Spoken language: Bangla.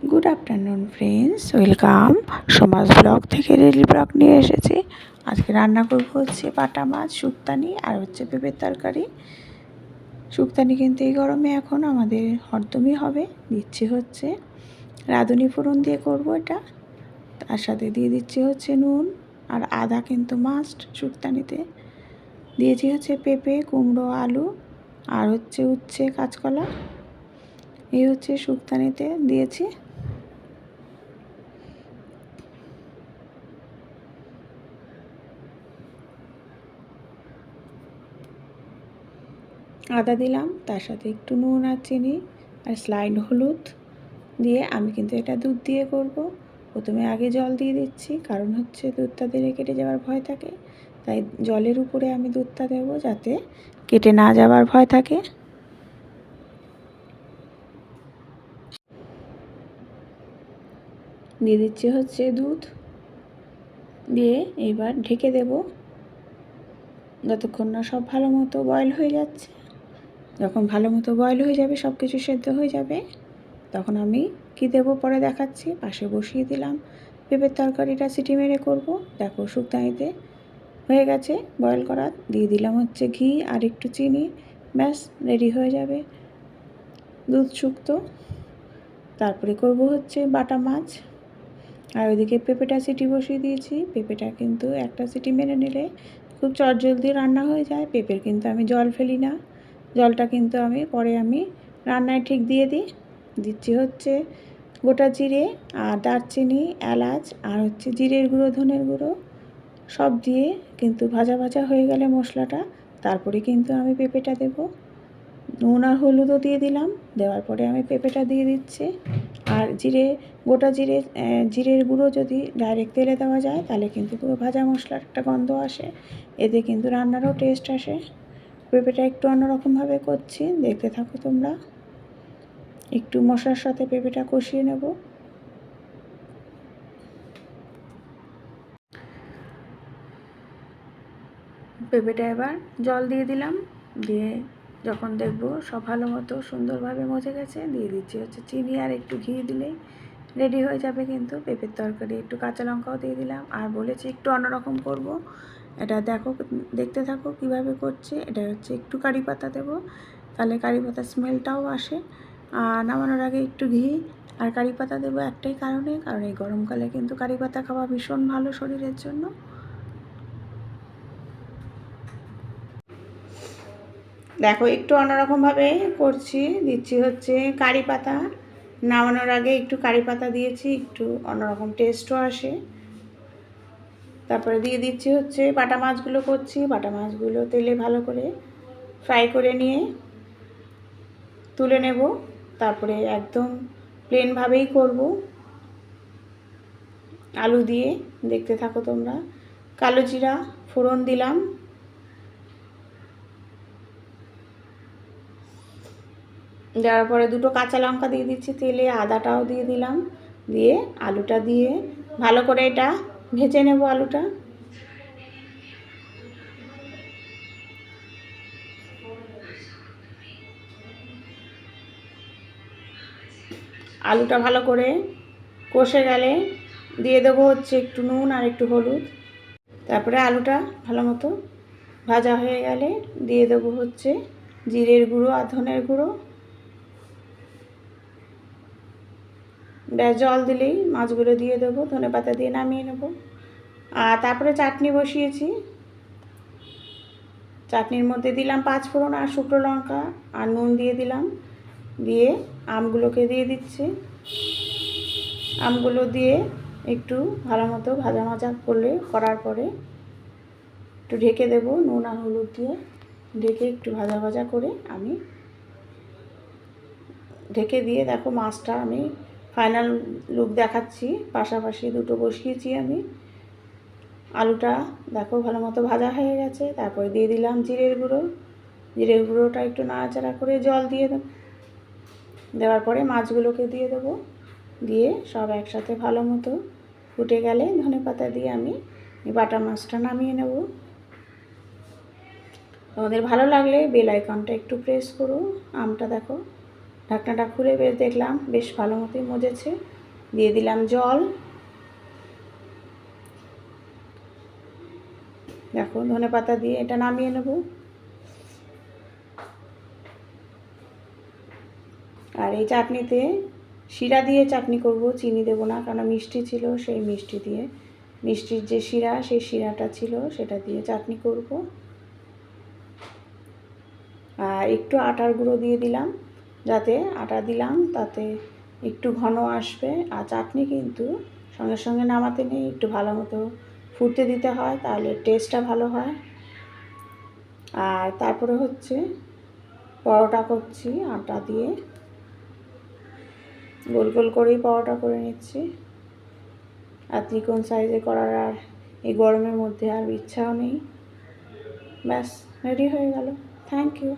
Good afternoon friends, welcome. সমাজ ব্লগ থেকে রেলি ব্লগ নিয়ে এসেছি। আজকে রান্না করবো হচ্ছে বাটা মাছ, শুক্তানি আর হচ্ছে পেঁপের তরকারি। শুক্তানি কিন্তু এই গরমে এখন আমাদের হরদমই হবে। দিচ্ছি হচ্ছে রাঁধুনি ফোড়ন দিয়ে করবো এটা। তার সাথে দিয়ে দিচ্ছি হচ্ছে নুন আর আদা, কিন্তু মাস্ট শুক্তানিতে। দিয়েছি হচ্ছে পেঁপে, কুমড়ো, আলু আর হচ্ছে উচ্ছে, কাঁচকলা। এই হচ্ছে শুক্তানিতে দিয়েছি। আদা দিলাম, তার সাথে একটু নুন আর চিনি আর স্লাইড হলুদ দিয়ে আমি কিন্তু এটা দুধ দিয়ে করব। প্রথমে আগে জল দিয়ে দিচ্ছি, কারণ হচ্ছে দুধটা দিলে কেটে যাওয়ার ভয় থাকে। তাই জলের উপরে আমি দুধটা দেবো, যাতে কেটে না যাওয়ার ভয় থাকে। দিয়ে দিচ্ছি হচ্ছে দুধ, দিয়ে এবার ঢেকে দেব যতক্ষণ না সব ভালো মতো বয়েল হয়ে যাচ্ছে। যখন ভালো মতো বয়েল হয়ে যাবে, সব কিছু সেদ্ধ হয়ে যাবে, তখন আমি কী দেবো পরে দেখাচ্ছি। পাশে বসিয়ে দিলাম পেঁপের তরকারিটা, সিটি মেরে করবো। দেখো শুক্তানিতে হয়ে গেছে বয়েল করা। দিয়ে দিলাম হচ্ছে ঘি আর একটু চিনি, ব্যাস রেডি হয়ে যাবে দুধ শুক্তো। তারপরে করব হচ্ছে বাটা মাছ। আর ওইদিকে পেঁপেটা সিটি বসিয়ে দিয়েছি। পেঁপেটা কিন্তু একটা সিটি মেরে নিলে খুব চটজলদি রান্না হয়ে যায়। পেঁপের কিন্তু আমি জল ফেলি না, জলটা কিন্তু আমি পরে রান্নায় ঠিক দিয়ে দিই। দিচ্ছি হচ্ছে গোটা জিরে আর দারচিনি, এলাচ আর হচ্ছে জিরের গুঁড়ো, ধনের গুঁড়ো সব দিয়ে কিন্তু ভাজা ভাজা হয়ে গেলে মশলাটা, তারপরে কিন্তু আমি পেঁপেটা দেবো। নুন আর হলুদও দিয়ে দিলাম। দেওয়ার পরে আমি পেঁপেটা দিয়ে দিচ্ছি। আর গোটা জিরের গুঁড়ো যদি ডাইরেক্ট তেলে দেওয়া যায়, তাহলে কিন্তু পুরো ভাজা মশলার একটা গন্ধ আসে, এতে কিন্তু রান্নারও টেস্ট আসে। পেঁপেটা একটু অন্যরকমভাবে করছি, দেখতে থাকো তোমরা। একটু মশলার সাথে পেঁপেটা কষিয়ে নেব। পেঁপেটা এবার জল দিয়ে দিলাম, দিয়ে যখন দেখব সব ভালো মতো সুন্দরভাবে মজে গেছে, দিয়ে দিচ্ছি হচ্ছে চিনি আর একটু ঘি দিলেই রেডি হয়ে যাবে কিন্তু পেঁপের তরকারি। একটু কাঁচা লঙ্কাও দিয়ে দিলাম, আর বলেছি একটু অন্যরকম করব। এটা দেখো, দেখতে থাকো কিভাবে করছি। এটা হচ্ছে একটু কারি পাতা দেবো, তাহলে কারি পাতার স্মেলটাও আসে। আর নামানোর আগে একটু ঘি আর কারি পাতা দেবো একটাই কারণে, কারণ এই গরমকালে কিন্তু কারি পাতা খাওয়া ভীষণ ভালো শরীরের জন্য। দেখো একটু অন্যরকমভাবে করছি। দিচ্ছি হচ্ছে কারি পাতা, নামানোর আগে একটু কারি পাতা দিয়েছি, একটু অন্যরকম টেস্টও আসে। তারপরে দিয়ে দিচ্ছি হচ্ছে বাটা মাছগুলো করছি। বাটা মাছগুলো তেলে ভালো করে ফ্রাই করে নিয়ে তুলে নেব। তারপরে একদম প্লেনভাবেই করব আলু দিয়ে, দেখতে থাকো তোমরা। কালো জিরা ফোড়ন দিলাম, দেওয়ার পরে দুটো কাঁচা লঙ্কা দিয়ে দিচ্ছি তেলে, আদাটাও দিয়ে দিলাম, দিয়ে আলুটা দিয়ে ভালো করে এটা ভেজে নেব। আলুটা ভালো করে কষে গেলে দিয়ে দেবো হচ্ছে একটু নুন আর একটু হলুদ। তারপরে আলুটা ভালো মতো ভাজা হয়ে গেলে দিয়ে দেবো হচ্ছে জিরের গুঁড়ো আর ধনের গুঁড়ো। ব্যাস জল দিলেই মাছগুলো দিয়ে দেবো, ধনেপাতা দিয়ে নামিয়ে নেব। আর তারপরে চাটনি বসিয়েছি। চাটনির মধ্যে দিলাম 5 ফোড়ন আর শুকনো লঙ্কা, আর নুন দিয়ে দিলাম। দিয়ে আমগুলোকে দিয়ে দিচ্ছি। আমগুলো দিয়ে একটু ভালো মতো ভাজা করার পরে একটু ঢেকে দেবো নুন আর হলুদ দিয়ে। ঢেকে একটু ভাজা করে আমি ঢেকে দিয়ে দেখো মাছটা আমি ফাইনাল লুক দেখাচ্ছি। পাশাপাশি দুটো বসিয়েছি আমি। আলুটা দেখো ভালো মতো ভাজা হয়ে গেছে। তারপরে দিয়ে দিলাম জিরের গুঁড়োটা একটু নাড়াচাড়া করে জল দিয়ে দেওয়ার পরে মাছগুলোকে দিয়ে দেবো। দিয়ে সব একসাথে ভালো মতো ফুটে গেলে ধনেপাতা দিয়ে আমি বাটা মাছটা নামিয়ে নেব। তোমাদের ভালো লাগলে বেল আইকনটা একটু প্রেস করো। আমটা দেখো ঢাকনাটা খুলে বেশ দেখলাম বেশ ভালো মতোই মজেছে। দিয়ে দিলাম জল। দেখো ধনেপাতা দিয়ে এটা নামিয়ে নেব। আর এই চাটনিতে শিরা দিয়ে চাটনি করব, চিনি দেবো না, কারণ মিষ্টি ছিল, সেই মিষ্টি দিয়ে, মিষ্টির যে শিরা সেই শিরাটা ছিল সেটা দিয়ে চাটনি করব। আর একটু আটার গুঁড়ো দিয়ে দিলাম, যাতে আটা দিলাম তাতে একটু ঘন আসবে। আর চাটনি কিন্তু সঙ্গে সঙ্গে নামাতে নেই, একটু ভালো মতো ফুটতে দিতে হয়, তাহলে টেস্টটা ভালো হয়। আর তারপরে হচ্ছে পরোটা করছি আটা দিয়ে, গোল গোল করেই পরোটা করে নিচ্ছি। আর ত্রিকোণ সাইজে করার আর এই গরমের মধ্যে আর ইচ্ছাও নেই। ব্যাস রেডি হয়ে গেল। Thank you.